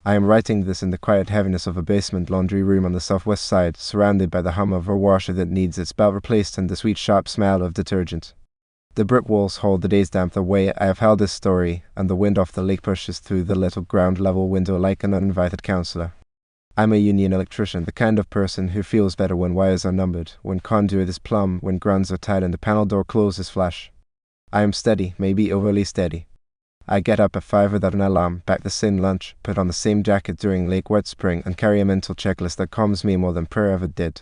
I am writing this in the quiet heaviness of a basement laundry room on the southwest side, surrounded by the hum of a washer that needs its belt replaced and the sweet sharp smell of detergent. The brick walls hold the day's damp the way I have held this story, and the wind off the lake pushes through the little ground-level window like an uninvited counselor. I'm a union electrician, the kind of person who feels better when wires are numbered, when conduit is plumb, when grounds are tight and the panel door closes flush. I am steady, maybe overly steady. I get up at 5 without an alarm, pack the same lunch, put on the same jacket during late wet spring, and carry a mental checklist that calms me more than prayer ever did.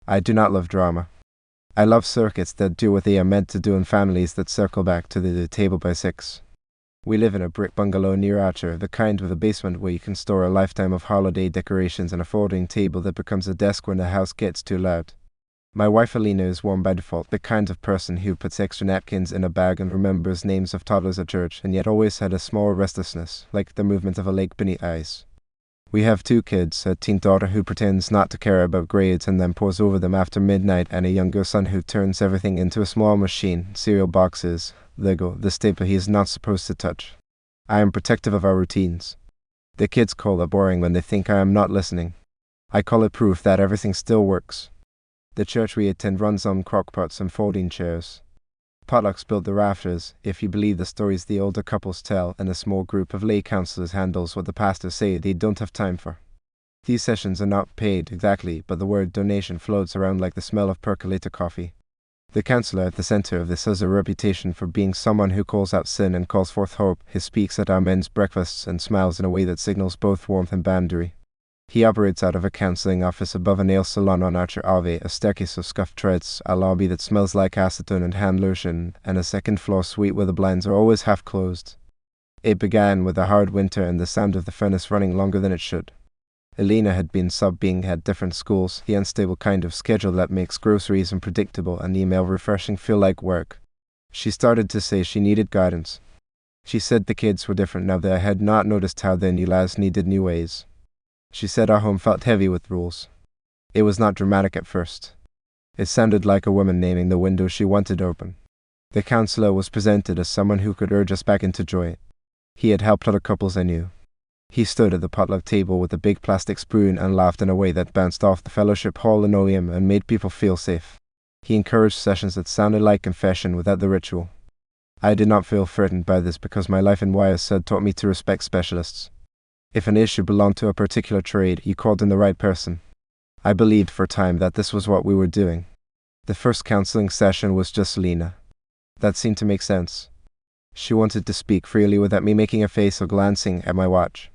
I do not love drama. I love circuits that do what they are meant to do in families that circle back to the table by 6. We live in a brick bungalow near Archer, the kind with a basement where you can store a lifetime of holiday decorations and a folding table that becomes a desk when the house gets too loud. My wife Alina is warm by default, the kind of person who puts extra napkins in a bag and remembers names of toddlers at church, and yet always had a small restlessness, like the movement of a lake beneath eyes. We have 2 kids, a teen daughter who pretends not to care about grades and then pores over them after midnight, and a younger son who turns everything into a small machine, cereal boxes, Lego, the staple he is not supposed to touch. I am protective of our routines. The kids call it boring when they think I am not listening. I call it proof that everything still works. The church we attend runs on crockpots and folding chairs. Potlucks build the rafters, if you believe the stories the older couples tell, and a small group of lay counselors handles what the pastors say they don't have time for. These sessions are not paid exactly, but the word donation floats around like the smell of percolator coffee. The counselor at the center of this has a reputation for being someone who calls out sin and calls forth hope. He speaks at our men's breakfasts and smiles in a way that signals both warmth and boundary. He operates out of a counseling office above a nail salon on Archer Ave, a staircase of scuffed treads, a lobby that smells like acetone and hand lotion, and a second-floor suite where the blinds are always half closed. It began with a hard winter and the sound of the furnace running longer than it should. Elena had been subbing at different schools, the unstable kind of schedule that makes groceries unpredictable and email refreshing feel like work. She started to say she needed guidance. She said the kids were different now that I had not noticed how their new lives needed new ways. She said our home felt heavy with rules. It was not dramatic at first. It sounded like a woman naming the window she wanted open. The counselor was presented as someone who could urge us back into joy. He had helped other couples I knew. He stood at the potluck table with a big plastic spoon and laughed in a way that bounced off the fellowship hall linoleum and made people feel safe. He encouraged sessions that sounded like confession without the ritual. I did not feel threatened by this because my life in wires had taught me to respect specialists. If an issue belonged to a particular trade, you called in the right person. I believed for a time that this was what we were doing. The first counseling session was just Lena. That seemed to make sense. She wanted to speak freely without me making a face or glancing at my watch.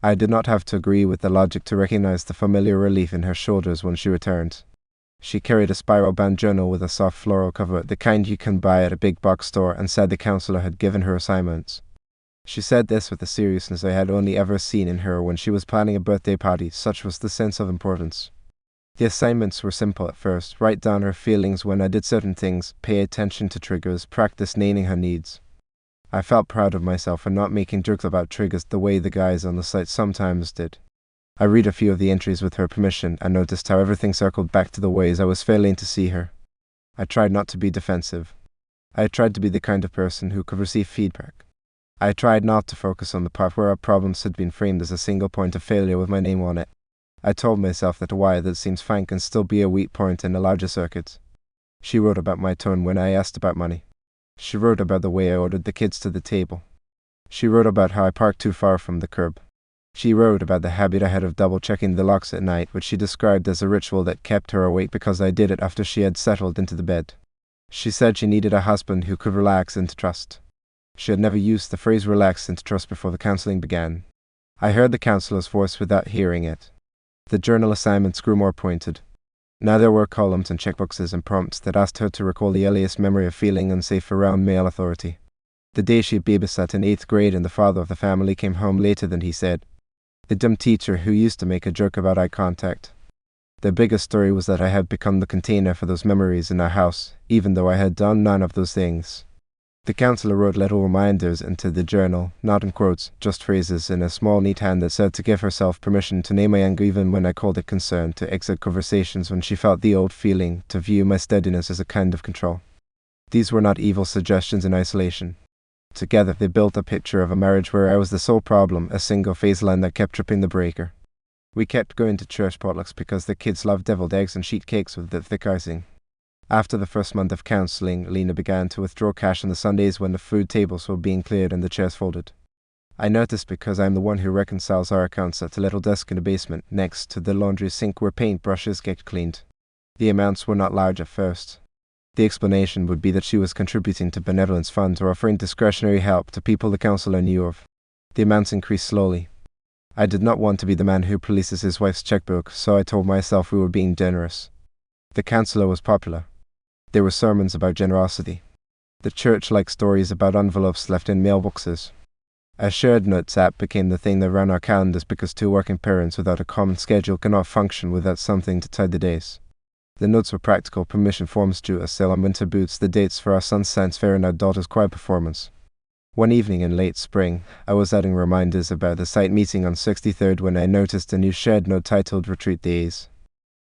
I did not have to agree with the logic to recognize the familiar relief in her shoulders when she returned. She carried a spiral-bound journal with a soft floral cover, the kind you can buy at a big box store, and said the counselor had given her assignments. She said this with a seriousness I had only ever seen in her when she was planning a birthday party, such was the sense of importance. The assignments were simple at first: write down her feelings when I did certain things, pay attention to triggers, practice naming her needs. I felt proud of myself for not making jokes about triggers the way the guys on the site sometimes did. I read a few of the entries with her permission and noticed how everything circled back to the ways I was failing to see her. I tried not to be defensive. I tried to be the kind of person who could receive feedback. I tried not to focus on the part where our problems had been framed as a single point of failure with my name on it. I told myself that a wire that seems fine can still be a weak point in a larger circuit. She wrote about my tone when I asked about money. She wrote about the way I ordered the kids to the table. She wrote about how I parked too far from the curb. She wrote about the habit I had of double-checking the locks at night, which she described as a ritual that kept her awake because I did it after she had settled into the bed. She said she needed a husband who could relax and trust. She had never used the phrase relax and trust before the counseling began. I heard the counselor's voice without hearing it. The journal assignments grew more pointed. Now there were columns and checkboxes and prompts that asked her to recall the earliest memory of feeling unsafe around male authority. The day she babysat in 8th grade and the father of the family came home later than he said. The dumb teacher who used to make a joke about eye contact. The biggest story was that I had become the container for those memories in our house, even though I had done none of those things. The counselor wrote little reminders into the journal, not in quotes, just phrases, in a small neat hand that said to give herself permission to name my anger even when I called it concern, to exit conversations when she felt the old feeling, to view my steadiness as a kind of control. These were not evil suggestions in isolation. Together, they built a picture of a marriage where I was the sole problem, a single phase line that kept tripping the breaker. We kept going to church potlucks because the kids loved deviled eggs and sheet cakes with the thick icing. After the first month of counseling, Lena began to withdraw cash on the Sundays when the food tables were being cleared and the chairs folded. I noticed because I'm the one who reconciles our accounts at a little desk in the basement next to the laundry sink where paintbrushes get cleaned. The amounts were not large at first. The explanation would be that she was contributing to benevolence funds or offering discretionary help to people the counselor knew of. The amounts increased slowly. I did not want to be the man who polices his wife's checkbook, so I told myself we were being generous. The counselor was popular. There were sermons about generosity. The church liked stories about envelopes left in mailboxes. A shared notes app became the thing that ran our calendars because two working parents without a common schedule cannot function without something to tide the days. The notes were practical permission forms due us sale on winter boots, the dates for our son's science fair and our daughter's choir performance. One evening in late spring, I was adding reminders about the site meeting on 63rd when I noticed a new shared note titled Retreat Days.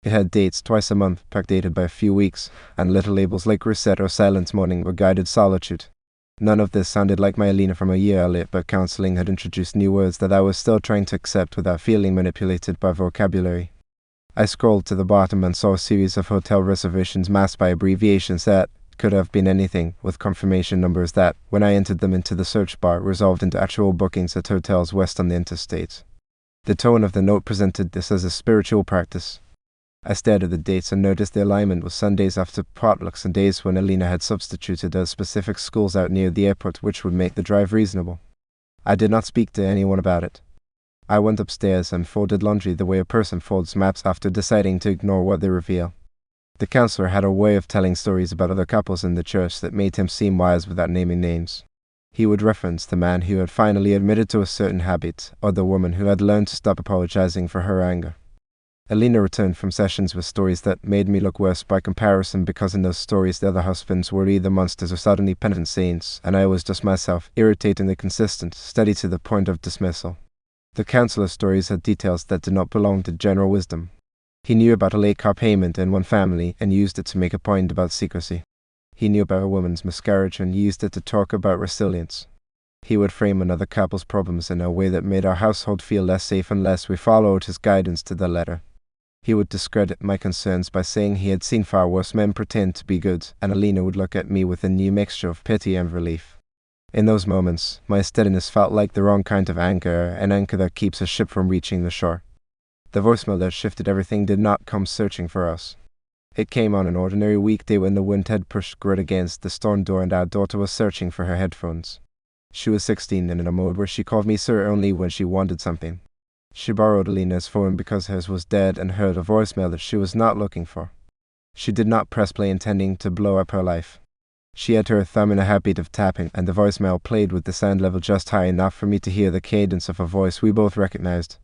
It had dates twice a month, backdated by a few weeks, and little labels like Reset or Silent Morning or Guided Solitude. None of this sounded like my Alina from a year earlier, but counseling had introduced new words that I was still trying to accept without feeling manipulated by vocabulary. I scrolled to the bottom and saw a series of hotel reservations masked by abbreviations that could have been anything, with confirmation numbers that, when I entered them into the search bar, resolved into actual bookings at hotels west on the interstate. The tone of the note presented this as a spiritual practice. I stared at the dates and noticed the alignment with Sundays after potlucks and days when Alina had substituted at specific schools out near the airport, which would make the drive reasonable. I did not speak to anyone about it. I went upstairs and folded laundry the way a person folds maps after deciding to ignore what they reveal. The counselor had a way of telling stories about other couples in the church that made him seem wise without naming names. He would reference the man who had finally admitted to a certain habit, or the woman who had learned to stop apologizing for her anger. Alina returned from sessions with stories that made me look worse by comparison because in those stories the other husbands were either monsters or suddenly penitent saints, and I was just myself, irritatingly consistent, steady to the point of dismissal. The counselor's stories had details that did not belong to general wisdom. He knew about a late car payment in one family and used it to make a point about secrecy. He knew about a woman's miscarriage and used it to talk about resilience. He would frame another couple's problems in a way that made our household feel less safe unless we followed his guidance to the letter. He would discredit my concerns by saying he had seen far worse men pretend to be good, and Alina would look at me with a new mixture of pity and relief. In those moments, my steadiness felt like the wrong kind of anchor, an anchor that keeps a ship from reaching the shore. The voicemail that shifted everything did not come searching for us. It came on an ordinary weekday when the wind had pushed grit against the storm door and our daughter was searching for her headphones. She was 16 and in a mode where she called me sir only when she wanted something. She borrowed Alina's phone because hers was dead and heard a voicemail that she was not looking for. She did not press play intending to blow up her life. She had her thumb in a habit of tapping, and the voicemail played with the sound level just high enough for me to hear the cadence of a voice we both recognized.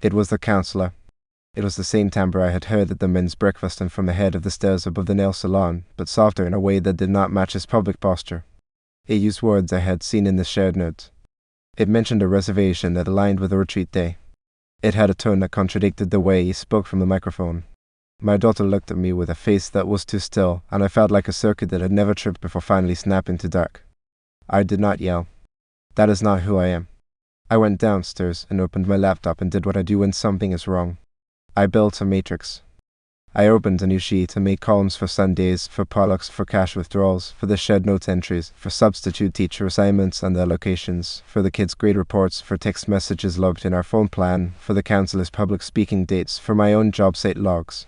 It was the counselor. It was the same timbre I had heard at the men's breakfast and from the head of the stairs above the nail salon, but softer in a way that did not match his public posture. It used words I had seen in the shared note. It mentioned a reservation that aligned with a retreat day. It had a tone that contradicted the way he spoke from the microphone. My daughter looked at me with a face that was too still, and I felt like a circuit that had never tripped before finally snapping to dark. I did not yell. That is not who I am. I went downstairs and opened my laptop and did what I do when something is wrong. I built a matrix. I opened a new sheet and made columns for Sundays, for potlucks, for cash withdrawals, for the shared note entries, for substitute teacher assignments and their locations, for the kids' grade reports, for text messages logged in our phone plan, for the counselor's public speaking dates, for my own job site logs.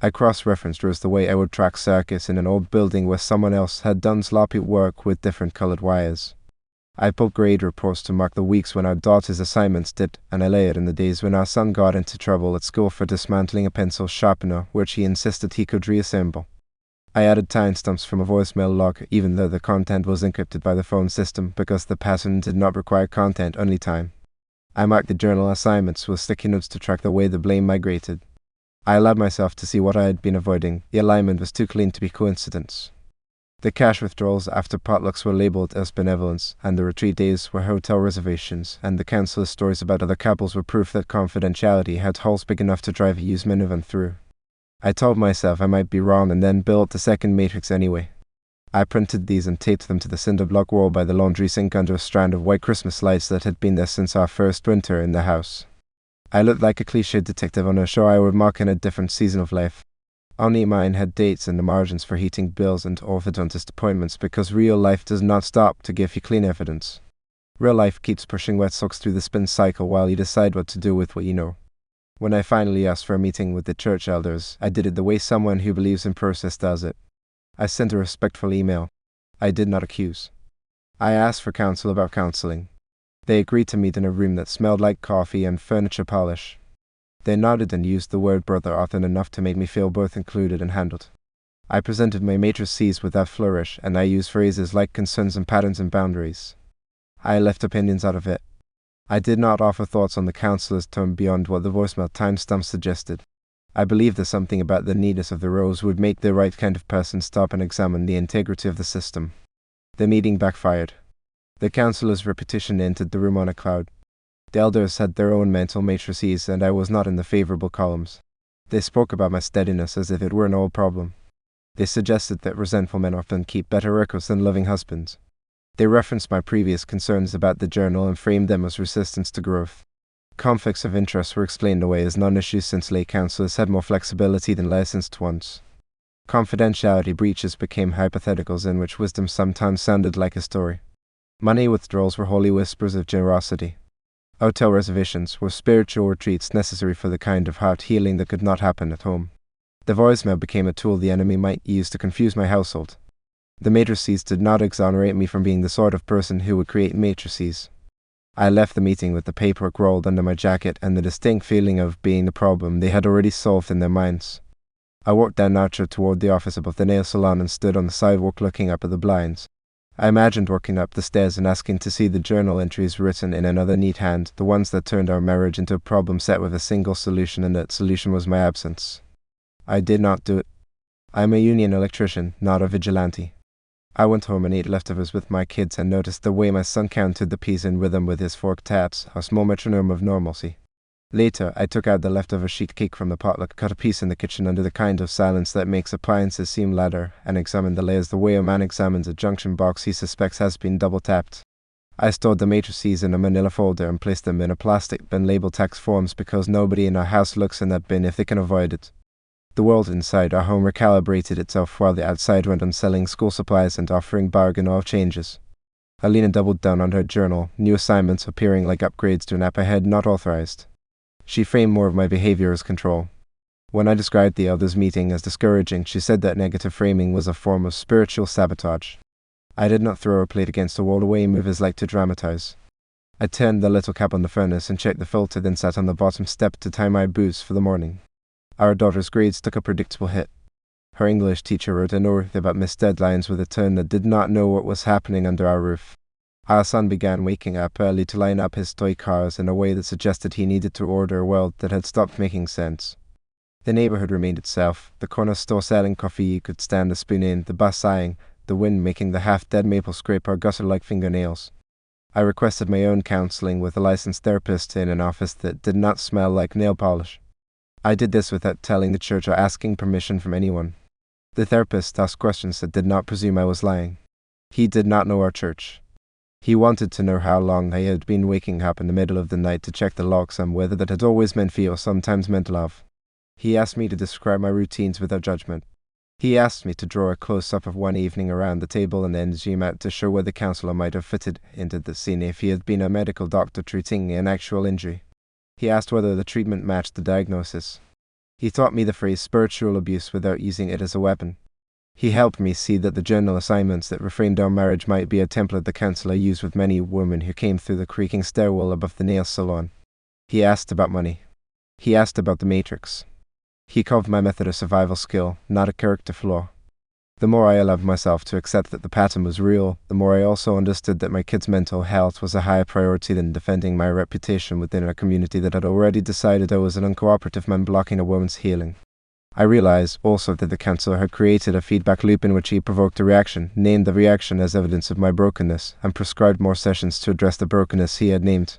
I cross-referenced Rose the way I would track circuits in an old building where someone else had done sloppy work with different colored wires. I pulled grade reports to mark the weeks when our daughter's assignments dipped, and I layered in the days when our son got into trouble at school for dismantling a pencil sharpener which he insisted he could reassemble. I added timestamps from a voicemail log even though the content was encrypted by the phone system because the pattern did not require content, only time. I marked the journal assignments with sticky notes to track the way the blame migrated. I allowed myself to see what I had been avoiding. The alignment was too clean to be coincidence. The cash withdrawals after potlucks were labeled as benevolence, and the retreat days were hotel reservations, and the counselor's stories about other couples were proof that confidentiality had holes big enough to drive a used minivan through. I told myself I might be wrong and then built the second matrix anyway. I printed these and taped them to the cinder block wall by the laundry sink under a strand of white Christmas lights that had been there since our first winter in the house. I looked like a cliched detective on a show I would mock in a different season of life. Only mine had dates in the margins for heating bills and orthodontist appointments, because real life does not stop to give you clean evidence. Real life keeps pushing wet socks through the spin cycle while you decide what to do with what you know. When I finally asked for a meeting with the church elders, I did it the way someone who believes in process does it. I sent a respectful email. I did not accuse. I asked for counsel about counseling. They agreed to meet in a room that smelled like coffee and furniture polish. They nodded and used the word brother often enough to make me feel both included and handled. I presented my matrices without flourish, and I used phrases like concerns and patterns and boundaries. I left opinions out of it. I did not offer thoughts on the counselor's tone beyond what the voicemail timestamp suggested. I believed that something about the neatness of the roles would make the right kind of person stop and examine the integrity of the system. The meeting backfired. The counselor's repetition entered the room on a cloud. The elders had their own mental matrices, and I was not in the favorable columns. They spoke about my steadiness as if it were an old problem. They suggested that resentful men often keep better records than loving husbands. They referenced my previous concerns about the journal and framed them as resistance to growth. Conflicts of interest were explained away as non-issues since lay counselors had more flexibility than licensed ones. Confidentiality breaches became hypotheticals in which wisdom sometimes sounded like a story. Money withdrawals were holy whispers of generosity. Hotel reservations were spiritual retreats necessary for the kind of heart healing that could not happen at home. The voicemail became a tool the enemy might use to confuse my household. The matrices did not exonerate me from being the sort of person who would create matrices. I left the meeting with the paperwork rolled under my jacket and the distinct feeling of being the problem they had already solved in their minds. I walked down Archer toward the office above the nail salon and stood on the sidewalk looking up at the blinds. I imagined walking up the stairs and asking to see the journal entries written in another neat hand, the ones that turned our marriage into a problem set with a single solution, and that solution was my absence. I did not do it. I am a union electrician, not a vigilante. I went home and ate leftovers with my kids and noticed the way my son counted the peas in rhythm with his fork taps, a small metronome of normalcy. Later, I took out the leftover sheet cake from the potluck, cut a piece in the kitchen under the kind of silence that makes appliances seem ladder, and examined the layers the way a man examines a junction box he suspects has been double-tapped. I stored the matrices in a manila folder and placed them in a plastic bin labeled tax forms because nobody in our house looks in that bin if they can avoid it. The world inside our home recalibrated itself while the outside went on selling school supplies and offering bargain off changes. Alina doubled down on her journal, new assignments appearing like upgrades to an app I had not authorized. She framed more of my behavior as control. When I described the elders' meeting as discouraging, she said that negative framing was a form of spiritual sabotage. I did not throw a plate against the wall the way movers like to dramatize. I turned the little cap on the furnace and checked the filter, then sat on the bottom step to tie my boots for the morning. Our daughter's grades took a predictable hit. Her English teacher wrote an oath about missed deadlines with a tone that did not know what was happening under our roof. Our son began waking up early to line up his toy cars in a way that suggested he needed to order a world that had stopped making sense. The neighborhood remained itself, the corner store selling coffee you could stand a spoon in, the bus sighing, the wind making the half-dead maple scrape our gutter-like fingernails. I requested my own counseling with a licensed therapist in an office that did not smell like nail polish. I did this without telling the church or asking permission from anyone. The therapist asked questions that did not presume I was lying. He did not know our church. He wanted to know how long I had been waking up in the middle of the night to check the logs and whether that had always meant fear or sometimes meant love. He asked me to describe my routines without judgment. He asked me to draw a close-up of one evening around the table and then zoom out to show where the counselor might have fitted into the scene if he had been a medical doctor treating an actual injury. He asked whether the treatment matched the diagnosis. He taught me the phrase spiritual abuse without using it as a weapon. He helped me see that the journal assignments that reframed our marriage might be a template the counselor used with many women who came through the creaking stairwell above the nail salon. He asked about money. He asked about the matrix. He called my method a survival skill, not a character flaw. The more I allowed myself to accept that the pattern was real, the more I also understood that my kids' mental health was a higher priority than defending my reputation within a community that had already decided I was an uncooperative man blocking a woman's healing. I realized also that the counselor had created a feedback loop in which he provoked a reaction, named the reaction as evidence of my brokenness, and prescribed more sessions to address the brokenness he had named.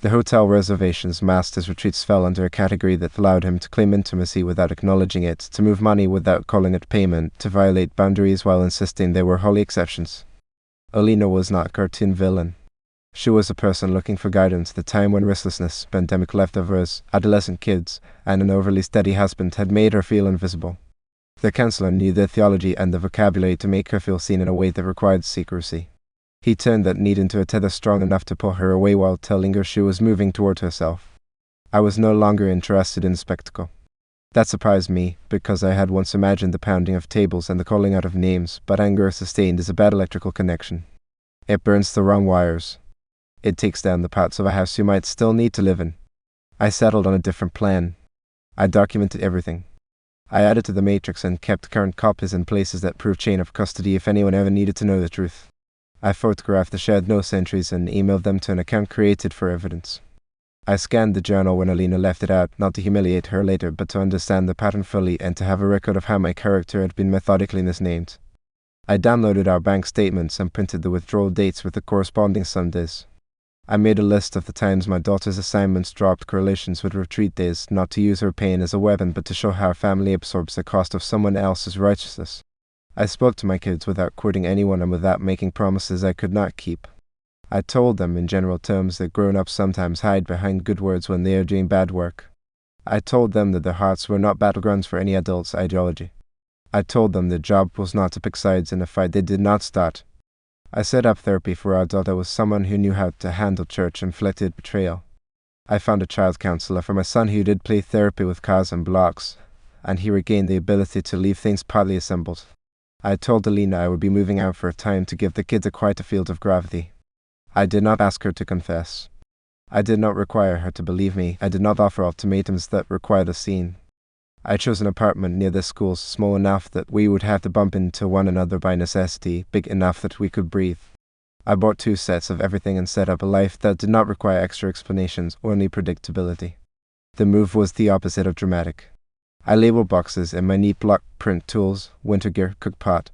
The hotel reservations masked his retreats fell under a category that allowed him to claim intimacy without acknowledging it, to move money without calling it payment, to violate boundaries while insisting they were wholly exceptions. Alina was not a cartoon villain. She was a person looking for guidance at the time when restlessness, pandemic leftovers, adolescent kids, and an overly steady husband had made her feel invisible. The counselor knew the theology and the vocabulary to make her feel seen in a way that required secrecy. He turned that need into a tether strong enough to pull her away while telling her she was moving toward herself. I was no longer interested in the spectacle. That surprised me, because I had once imagined the pounding of tables and the calling out of names, but anger sustained is a bad electrical connection. It burns the wrong wires. It takes down the parts of a house you might still need to live in. I settled on a different plan. I documented everything. I added to the matrix and kept current copies in places that proved chain of custody if anyone ever needed to know the truth. I photographed the shared notes entries and emailed them to an account created for evidence. I scanned the journal when Alina left it out, not to humiliate her later, but to understand the pattern fully and to have a record of how my character had been methodically misnamed. I downloaded our bank statements and printed the withdrawal dates with the corresponding Sundays. I made a list of the times my daughter's assignments dropped correlations with retreat days, not to use her pain as a weapon, but to show how family absorbs the cost of someone else's righteousness. I spoke to my kids without quoting anyone and without making promises I could not keep. I told them in general terms that grown-ups sometimes hide behind good words when they are doing bad work. I told them that their hearts were not battlegrounds for any adult's ideology. I told them their job was not to pick sides in a fight they did not start. I set up therapy for our daughter with someone who knew how to handle church-inflicted betrayal. I found a child counselor for my son who did play therapy with cars and blocks, and he regained the ability to leave things partly assembled. I told Alina I would be moving out for a time to give the kids a quieter field of gravity. I did not ask her to confess. I did not require her to believe me. I did not offer ultimatums that required a scene. I chose an apartment near the schools, small enough that we would have to bump into one another by necessity, big enough that we could breathe. I bought 2 sets of everything and set up a life that did not require extra explanations, only predictability. The move was the opposite of dramatic. I labeled boxes in my neat block print tools, winter gear, cook pot.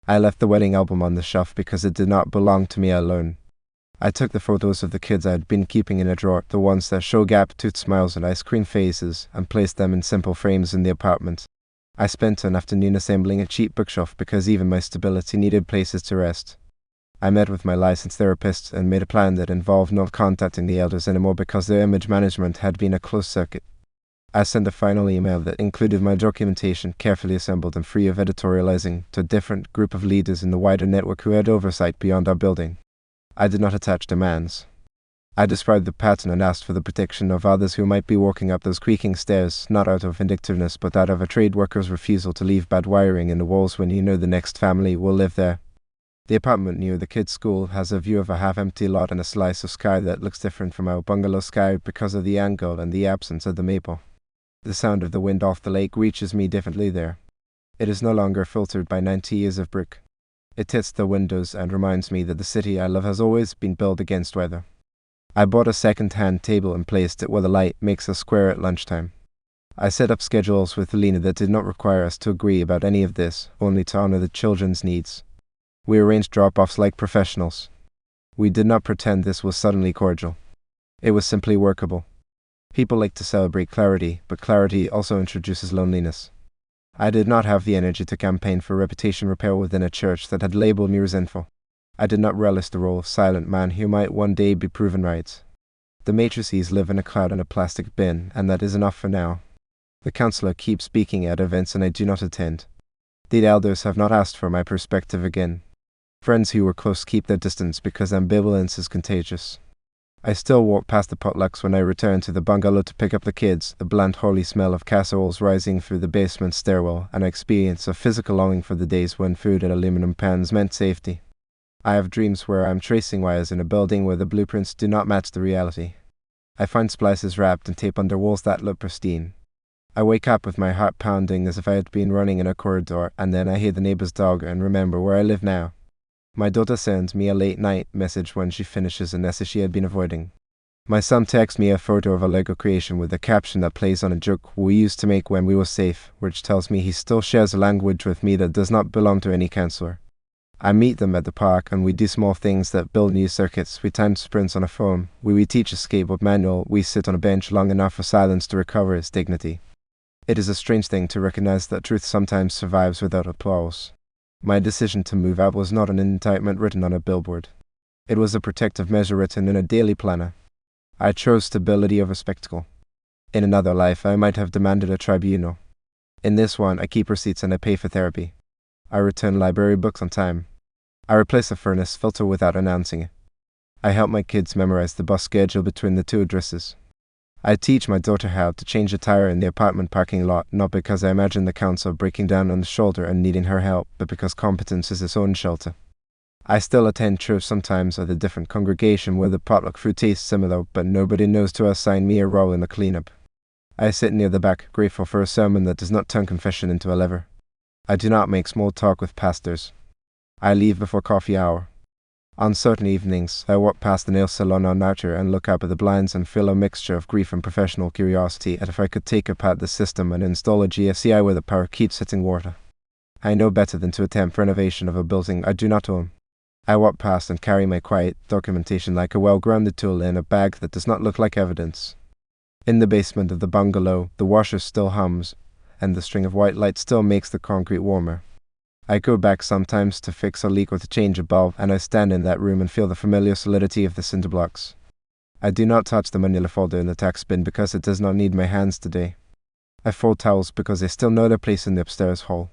I left the wedding album on the shelf because it did not belong to me alone. I took the photos of the kids I had been keeping in a drawer, the ones that show gap-toothed smiles and ice cream faces, and placed them in simple frames in the apartment. I spent an afternoon assembling a cheap bookshelf because even my stability needed places to rest. I met with my licensed therapist and made a plan that involved not contacting the elders anymore because their image management had been a closed circuit. I sent a final email that included my documentation, carefully assembled and free of editorializing, to a different group of leaders in the wider network who had oversight beyond our building. I did not attach demands. I described the pattern and asked for the protection of others who might be walking up those creaking stairs, not out of vindictiveness but out of a trade worker's refusal to leave bad wiring in the walls when you know the next family will live there. The apartment near the kids' school has a view of a half-empty lot and a slice of sky that looks different from our bungalow sky because of the angle and the absence of the maple. The sound of the wind off the lake reaches me differently there. It is no longer filtered by 90 years of brick. It hits the windows and reminds me that the city I love has always been built against weather. I bought a second-hand table and placed it where the light makes a square at lunchtime. I set up schedules with Alina that did not require us to agree about any of this, only to honor the children's needs. We arranged drop-offs like professionals. We did not pretend this was suddenly cordial. It was simply workable. People like to celebrate clarity, but clarity also introduces loneliness. I did not have the energy to campaign for reputation repair within a church that had labeled me resentful. I did not relish the role of silent man who might one day be proven right. The matrices live in a cloud and a plastic bin, and that is enough for now. The counselor keeps speaking at events and I do not attend. The elders have not asked for my perspective again. Friends who were close keep their distance because ambivalence is contagious. I still walk past the potlucks when I return to the bungalow to pick up the kids, the bland holy smell of casseroles rising through the basement stairwell, and I experience a physical longing for the days when food in aluminum pans meant safety. I have dreams where I am tracing wires in a building where the blueprints do not match the reality. I find splices wrapped and tape under walls that look pristine. I wake up with my heart pounding as if I had been running in a corridor, and then I hear the neighbor's dog and remember where I live now. My daughter sends me a late-night message when she finishes an essay she had been avoiding. My son texts me a photo of a Lego creation with a caption that plays on a joke we used to make when we were safe, which tells me he still shares a language with me that does not belong to any counselor. I meet them at the park and we do small things that build new circuits. We time sprints on a phone. We teach a skateboard manual. We sit on a bench long enough for silence to recover its dignity. It is a strange thing to recognize that truth sometimes survives without applause. My decision to move out was not an indictment written on a billboard. It was a protective measure written in a daily planner. I chose stability over spectacle. In another life, I might have demanded a tribunal. In this one, I keep receipts and I pay for therapy. I return library books on time. I replace a furnace filter without announcing it. I help my kids memorize the bus schedule between the two addresses. I teach my daughter how to change a tire in the apartment parking lot, not because I imagine the council breaking down on the shoulder and needing her help, but because competence is its own shelter. I still attend church sometimes at a different congregation where the potluck food tastes similar, but nobody knows to assign me a role in the cleanup. I sit near the back, grateful for a sermon that does not turn confession into a lever. I do not make small talk with pastors. I leave before coffee hour. On certain evenings, I walk past the nail salon on Archer and look up at the blinds and feel a mixture of grief and professional curiosity at if I could take apart the system and install a GFCI where the power keeps hitting water. I know better than to attempt renovation of a building I do not own. I walk past and carry my quiet documentation like a well-grounded tool in a bag that does not look like evidence. In the basement of the bungalow, the washer still hums, and the string of white light still makes the concrete warmer. I go back sometimes to fix a leak or to change a bulb, and I stand in that room and feel the familiar solidity of the cinder blocks. I do not touch the manila folder in the tax bin because it does not need my hands today. I fold towels because they still know their place in the upstairs hall.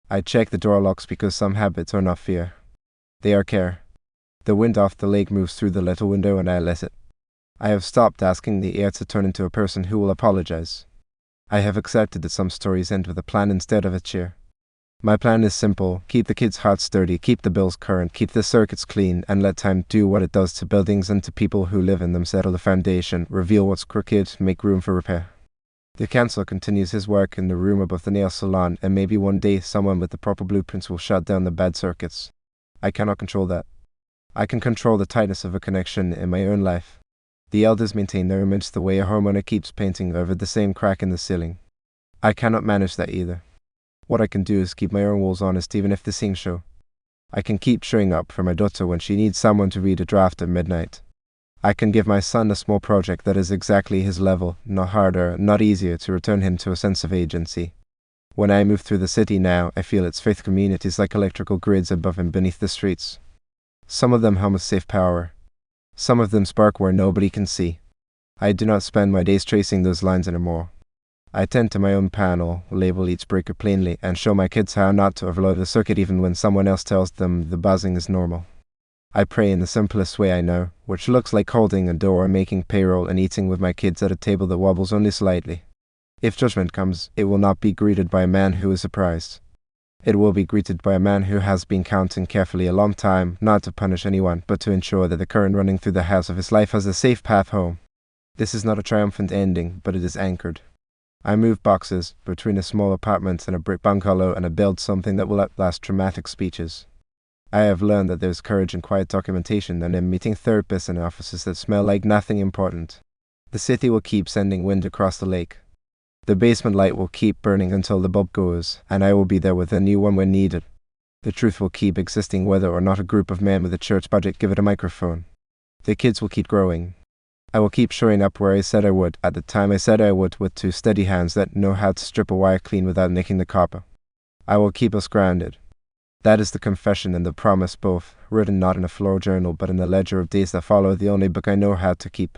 I check the door locks because some habits are not fear. They are care. The wind off the lake moves through the little window and I let it. I have stopped asking the air to turn into a person who will apologize. I have accepted that some stories end with a plan instead of a cheer. My plan is simple: keep the kids' hearts sturdy, keep the bills current, keep the circuits clean, and let time do what it does to buildings and to people who live in them. Settle the foundation, reveal what's crooked, make room for repair. The council continues his work in the room above the nail salon, and maybe one day someone with the proper blueprints will shut down the bad circuits. I cannot control that. I can control the tightness of a connection in my own life. The elders maintain their image the way a homeowner keeps painting over the same crack in the ceiling. I cannot manage that either. What I can do is keep my own walls honest even if the scenes show. I can keep showing up for my daughter when she needs someone to read a draft at midnight. I can give my son a small project that is exactly his level, not harder, not easier, to return him to a sense of agency. When I move through the city now, I feel its faith communities like electrical grids above and beneath the streets. Some of them hum with safe power. Some of them spark where nobody can see. I do not spend my days tracing those lines anymore. I tend to my own panel, label each breaker plainly, and show my kids how not to overload the circuit even when someone else tells them the buzzing is normal. I pray in the simplest way I know, which looks like holding a door, making payroll, and eating with my kids at a table that wobbles only slightly. If judgment comes, it will not be greeted by a man who is surprised. It will be greeted by a man who has been counting carefully a long time, not to punish anyone, but to ensure that the current running through the house of his life has a safe path home. This is not a triumphant ending, but it is anchored. I move boxes between a small apartment and a brick bungalow, and I build something that will outlast dramatic speeches. I have learned that there is courage in quiet documentation and in meeting therapists in offices that smell like nothing important. The city will keep sending wind across the lake. The basement light will keep burning until the bulb goes, and I will be there with a new one when needed. The truth will keep existing whether or not a group of men with a church budget give it a microphone. The kids will keep growing. I will keep showing up where I said I would, at the time I said I would, with two steady hands that know how to strip a wire clean without nicking the copper. I will keep us grounded. That is the confession and the promise both, written not in a floral journal but in the ledger of days that follow, the only book I know how to keep.